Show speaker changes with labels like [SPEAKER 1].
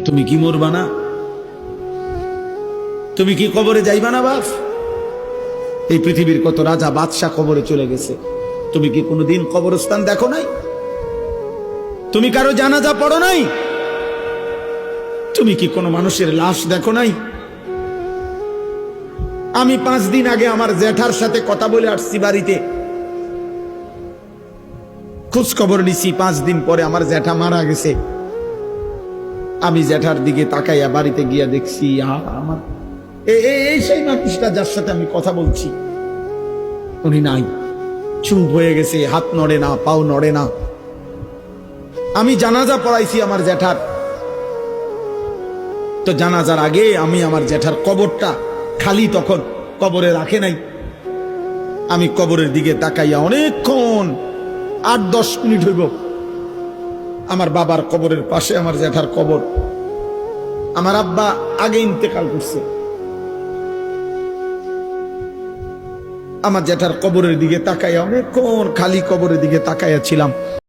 [SPEAKER 1] তুমি কি মরবা না? তুমি কি কবরে যাইবা না বাপ? এই পৃথিবীর কত রাজা বাদশাহ কবরে চলে গেছে, তুমি কি কোনোদিন কবরস্থান দেখো নাই? তুমি কারো জানাজা পড়ো নাই? তুমি কি কোনো মানুষের লাশ দেখো নাই? আমি 5 দিন আগে আমার জ্যাঠার সাথে কথা বলে আসছি, বাড়িতে খোঁজ খবর নিছি। 5 দিন পরে আমার জ্যাঠা মারা গেছে। আমি জ্যাঠার দিকে তাকাইয়া বাড়িতে গিয়া দেখছি আমার এই সেই মানুষটা যার সাথে আমি কথা বলছি, উনি নাই, চুপ হয়ে গেছে, হাত নড়ে না, পাও নড়ে না। আমি জানাজা পড়াইছি আমার জ্যাঠার, তো জানাজার আগে আমি আমার জ্যাঠার কবরটা খালি, তখন কবরে রাখে নাই। আমি কবরের দিকে তাকাইয়া অনেকক্ষণ 8-10 মিনিট হইব, আমার বাবার কবরের পাশে আমার জ্যাঠার কবর। আমার আব্বা আগে ইন্তেকাল করছে। আমার জ্যাঠার কবরের দিকে তাকাইয়া অনেকক্ষণ খালি কবরের দিকে তাকাইয়া ছিলাম।